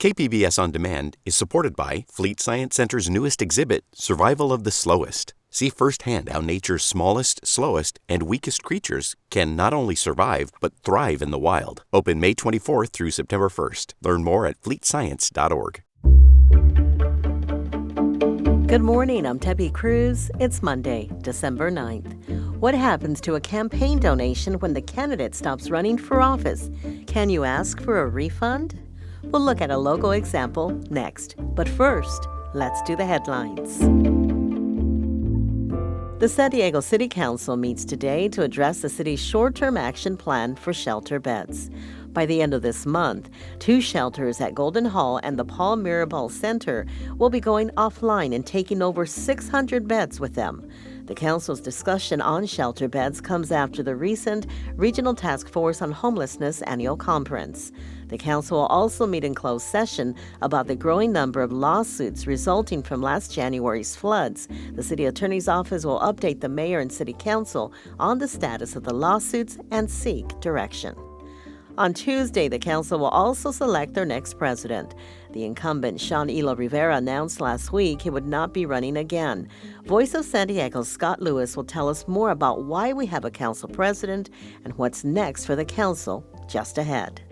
KPBS On Demand is supported by Fleet Science Center's newest exhibit, Survival of the Slowest. See firsthand how nature's smallest, slowest, and weakest creatures can not only survive, but thrive in the wild. Open May 24th through September 1st. Learn more at fleetscience.org. Good morning, I'm Debbie Cruz. It's Monday, December 9th. What happens to a campaign donation when the candidate stops running for office? Can you ask for a refund? We'll look at a local example next. But first, let's do the headlines. The San Diego City Council meets today to address the city's short-term action plan for shelter beds. By the end of this month, 2 shelters at Golden Hall and the Paul Mirabal Center will be going offline and taking over 600 beds with them. The council's discussion on shelter beds comes after the recent Regional Task Force on Homelessness annual conference. The council will also meet in closed session about the growing number of lawsuits resulting from last January's floods. The city attorney's office will update the mayor and city council on the status of the lawsuits and seek direction. On Tuesday, the council will also select their next president. The incumbent, Sean Elo Rivera, announced last week he would not be running again. Voice of San Diego's Scott Lewis will tell us more about why we have a council president and what's next for the council just ahead.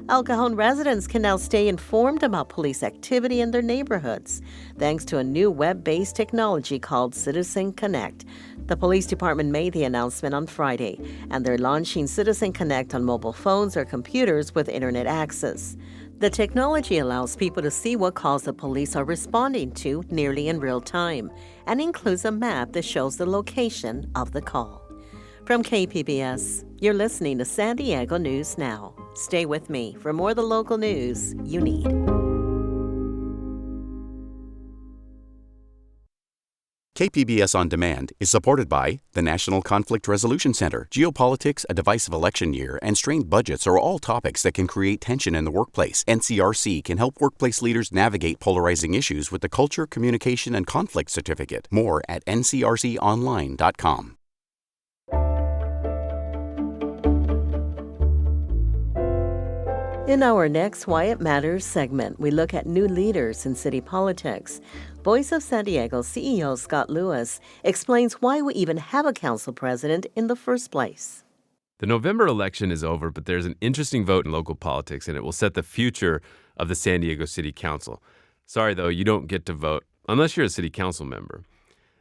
El Cajon residents can now stay informed about police activity in their neighborhoods, thanks to a new web-based technology called Citizen Connect. The police department made the announcement on Friday, and they're launching Citizen Connect on mobile phones or computers with internet access. The technology allows people to see what calls the police are responding to nearly in real time, and includes a map that shows the location of the call. From KPBS, you're listening to San Diego News Now. Stay with me for more of the local news you need. KPBS On Demand is supported by the National Conflict Resolution Center. Geopolitics, a divisive election year, and strained budgets are all topics that can create tension in the workplace. NCRC can help workplace leaders navigate polarizing issues with the Culture, Communication, and Conflict Certificate. More at ncrconline.com. In our next Why It Matters segment, we look at new leaders in city politics. Voice of San Diego CEO Scott Lewis explains why we even have a council president in the first place. The November election is over, but there's an interesting vote in local politics, and it will set the future of the San Diego City Council. Sorry, though, you don't get to vote unless you're a city council member.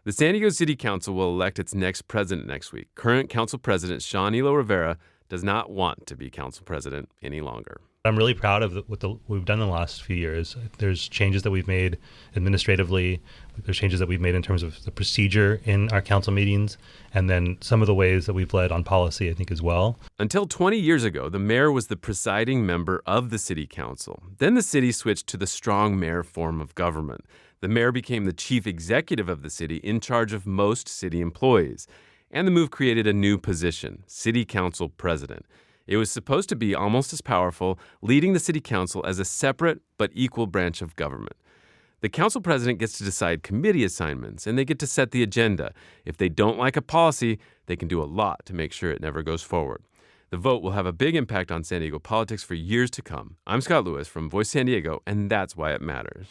The San Diego City Council will elect its next president next week. Current council president Sean Elo Rivera does not want to be council president any longer. I'm really proud of what we've done in the last few years. There's changes that we've made administratively. There's changes that we've made in terms of the procedure in our council meetings, and then some of the ways that we've led on policy, I think, as well. Until 20 years ago, the mayor was the presiding member of the city council. Then the city switched to the strong mayor form of government. The mayor became the chief executive of the city, in charge of most city employees. And the move created a new position, city council president. It was supposed to be almost as powerful, leading the city council as a separate but equal branch of government. The council president gets to decide committee assignments, and they get to set the agenda. If they don't like a policy, they can do a lot to make sure it never goes forward. The vote will have a big impact on San Diego politics for years to come. I'm Scott Lewis from Voice San Diego, and that's why it matters.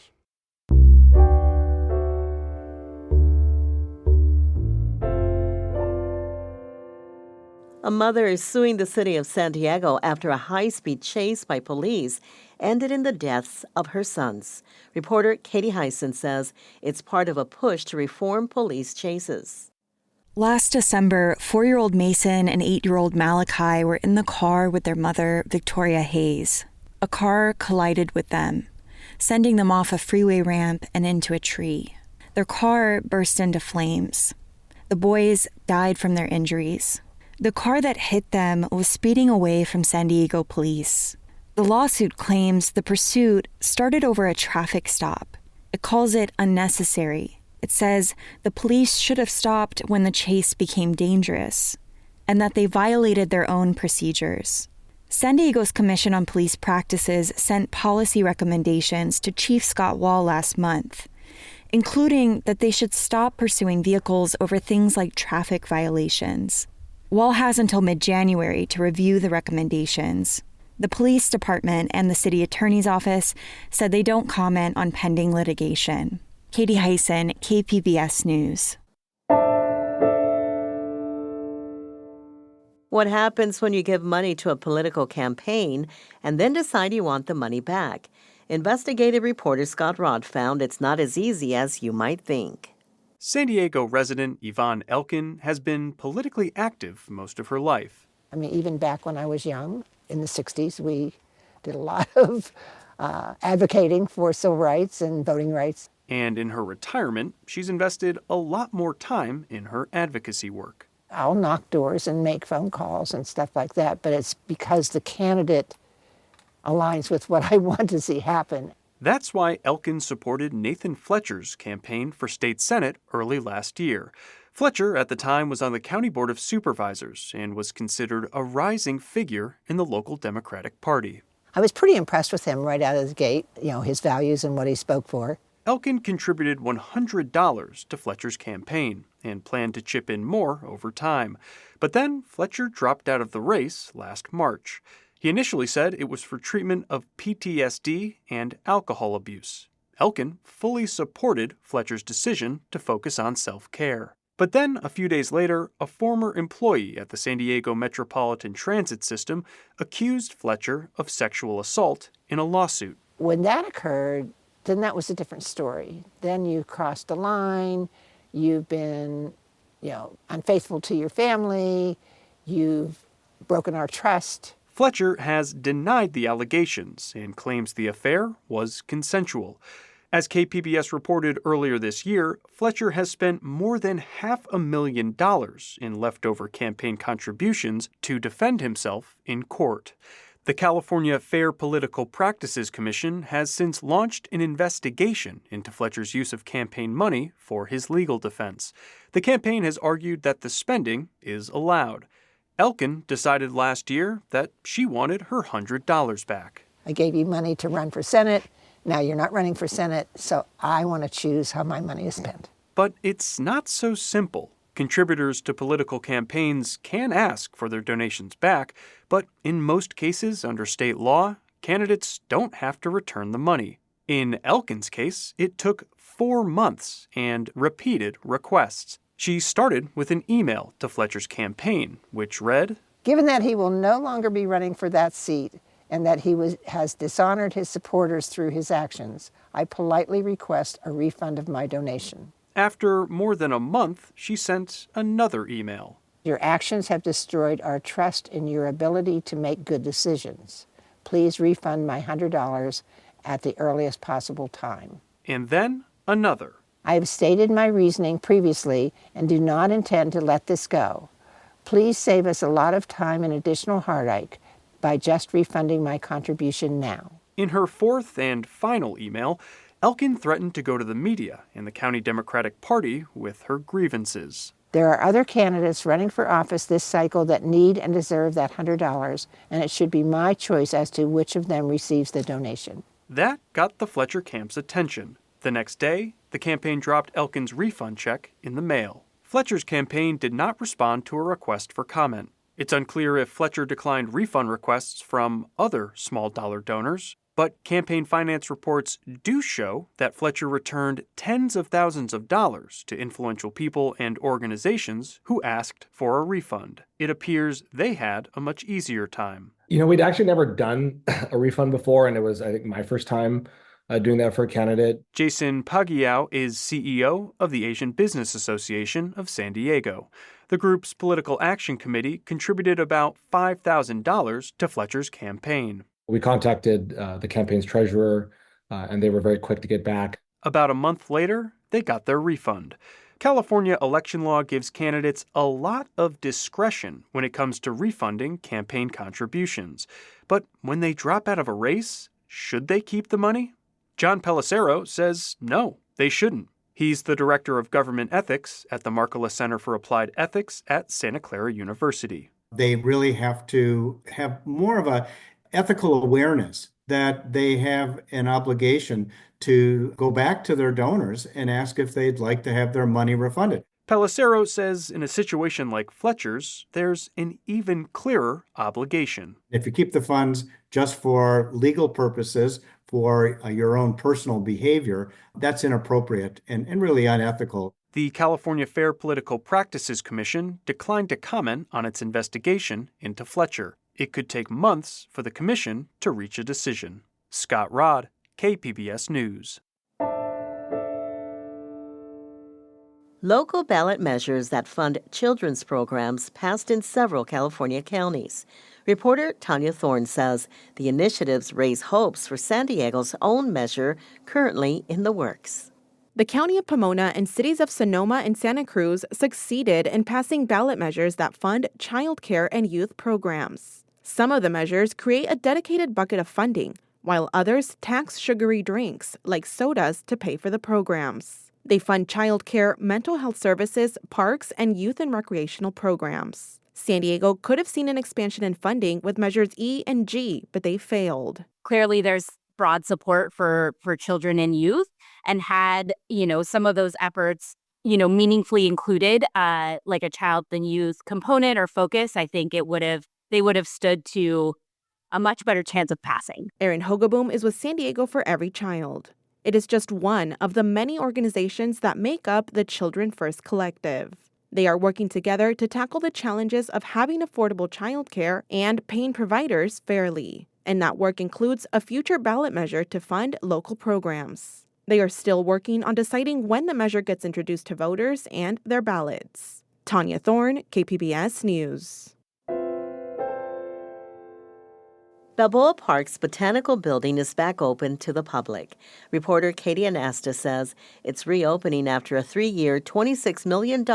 A mother is suing the city of San Diego after a high-speed chase by police ended in the deaths of her sons. Reporter Katie Anastas says it's part of a push to reform police chases. Last December, 4-year-old Mason and 8-year-old Malachi were in the car with their mother, Victoria Hayes. A car collided with them, sending them off a freeway ramp and into a tree. Their car burst into flames. The boys died from their injuries. The car that hit them was speeding away from San Diego police. The lawsuit claims the pursuit started over a traffic stop. It calls it unnecessary. It says the police should have stopped when the chase became dangerous, and that they violated their own procedures. San Diego's Commission on Police Practices sent policy recommendations to Chief Scott Wall last month, including that they should stop pursuing vehicles over things like traffic violations. Wall has until mid-January to review the recommendations. The police department and the city attorney's office said they don't comment on pending litigation. Katie Hyson, KPBS News. What happens when you give money to a political campaign and then decide you want the money back? Investigative reporter Scott Rodd found it's not as easy as you might think. San Diego resident Yvonne Elkin has been politically active most of her life. I mean, even back when I was young, in the 60s, we did a lot of advocating for civil rights and voting rights. And in her retirement, she's invested a lot more time in her advocacy work. I'll knock doors and make phone calls and stuff like that, but it's because the candidate aligns with what I want to see happen. That's why Elkin supported Nathan Fletcher's campaign for state senate early last year. Fletcher, at the time, was on the County Board of Supervisors and was considered a rising figure in the local Democratic Party. I was pretty impressed with him right out of the gate, his values and what he spoke for. Elkin contributed $100 to Fletcher's campaign and planned to chip in more over time. But then Fletcher dropped out of the race last March. He initially said it was for treatment of PTSD and alcohol abuse. Elkin fully supported Fletcher's decision to focus on self-care. But then, a few days later, a former employee at the San Diego Metropolitan Transit System accused Fletcher of sexual assault in a lawsuit. When that occurred, then that was a different story. Then you crossed the line, you've been, unfaithful to your family, you've broken our trust. Fletcher has denied the allegations and claims the affair was consensual. As KPBS reported earlier this year, Fletcher has spent more than $500,000 in leftover campaign contributions to defend himself in court. The California Fair Political Practices Commission has since launched an investigation into Fletcher's use of campaign money for his legal defense. The campaign has argued that the spending is allowed. Elkin decided last year that she wanted her $100 back. I gave you money to run for Senate. Now you're not running for Senate, so I want to choose how my money is spent. But it's not so simple. Contributors to political campaigns can ask for their donations back, but in most cases under state law, candidates don't have to return the money. In Elkin's case, it took 4 months and repeated requests. She started with an email to Fletcher's campaign, which read, "Given that he will no longer be running for that seat and that he has dishonored his supporters through his actions, I politely request a refund of my donation." After more than a month, she sent another email. "Your actions have destroyed our trust in your ability to make good decisions. Please refund my $100 at the earliest possible time." And then another. "I have stated my reasoning previously and do not intend to let this go. Please save us a lot of time and additional heartache by just refunding my contribution now." In her fourth and final email, Elkin threatened to go to the media and the County Democratic Party with her grievances. "There are other candidates running for office this cycle that need and deserve that $100, and it should be my choice as to which of them receives the donation." That got the Fletcher camp's attention. The next day, the campaign dropped Elkin's refund check in the mail. Fletcher's campaign did not respond to a request for comment. It's unclear if Fletcher declined refund requests from other small-dollar donors, but campaign finance reports do show that Fletcher returned tens of thousands of dollars to influential people and organizations who asked for a refund. It appears they had a much easier time. We'd actually never done a refund before, and it was, I think, my first time doing that for a candidate. Jason Pagiao is CEO of the Asian Business Association of San Diego. The group's political action committee contributed about $5,000 to Fletcher's campaign. We contacted the campaign's treasurer, and they were very quick to get back. About a month later, they got their refund. California election law gives candidates a lot of discretion when it comes to refunding campaign contributions. But when they drop out of a race, should they keep the money? John Pellicero says no, they shouldn't. He's the director of government ethics at the Markkula Center for Applied Ethics at Santa Clara University. They really have to have more of a ethical awareness that they have an obligation to go back to their donors and ask if they'd like to have their money refunded. Pellicero says in a situation like Fletcher's, there's an even clearer obligation. If you keep the funds just for legal purposes, for your own personal behavior, that's inappropriate and really unethical. The California Fair Political Practices Commission declined to comment on its investigation into Fletcher. It could take months for the commission to reach a decision. Scott Rodd, KPBS News. Local ballot measures that fund children's programs passed in several California counties. Reporter Tanya Thorne says the initiatives raise hopes for San Diego's own measure currently in the works. The County of Pomona and cities of Sonoma and Santa Cruz succeeded in passing ballot measures that fund child care and youth programs. Some of the measures create a dedicated bucket of funding, while others tax sugary drinks, like sodas, to pay for the programs. They fund child care, mental health services, parks, and youth and recreational programs. San Diego could have seen an expansion in funding with measures E and G, but they failed. Clearly, there's broad support for children and youth, and had, some of those efforts, meaningfully included, like a child and youth component or focus, I think they would have stood to a much better chance of passing. Erin Hogaboom is with San Diego for Every Child. It is just one of the many organizations that make up the Children First Collective. They are working together to tackle the challenges of having affordable childcare and paying providers fairly. And that work includes a future ballot measure to fund local programs. They are still working on deciding when the measure gets introduced to voters and their ballots. Tanya Thorne, KPBS News. Balboa Park's Botanical Building is back open to the public. Reporter Katie Anastas says it's reopening after a 3-year, $26 million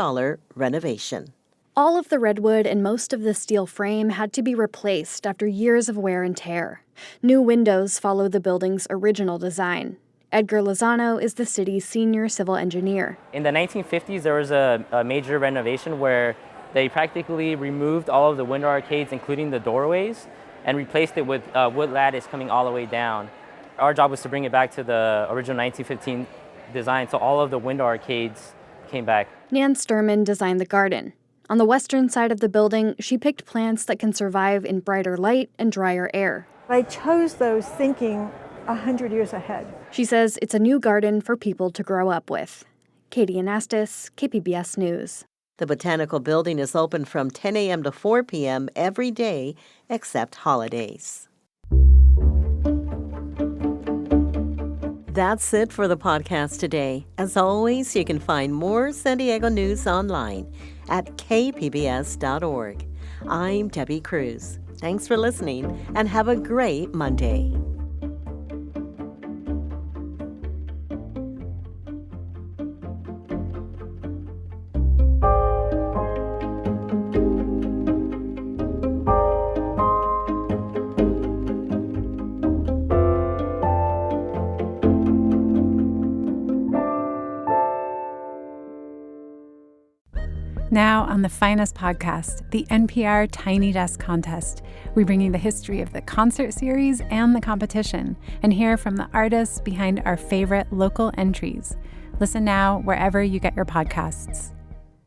renovation. All of the redwood and most of the steel frame had to be replaced after years of wear and tear. New windows follow the building's original design. Edgar Lozano is the city's senior civil engineer. In the 1950s, there was a major renovation where they practically removed all of the window arcades, including the doorways, and replaced it with wood lattice coming all the way down. Our job was to bring it back to the original 1915 design, so all of the window arcades came back. Nan Sturman designed the garden. On the western side of the building, she picked plants that can survive in brighter light and drier air. I chose those thinking 100 years ahead. She says it's a new garden for people to grow up with. Katie Anastas, KPBS News. The Botanical Building is open from 10 a.m. to 4 p.m. every day except holidays. That's it for the podcast today. As always, you can find more San Diego news online at kpbs.org. I'm Debbie Cruz. Thanks for listening and have a great Monday. Now on the finest podcast, the NPR Tiny Desk Contest, we bring you the history of the concert series and the competition and hear from the artists behind our favorite local entries. Listen now wherever you get your podcasts.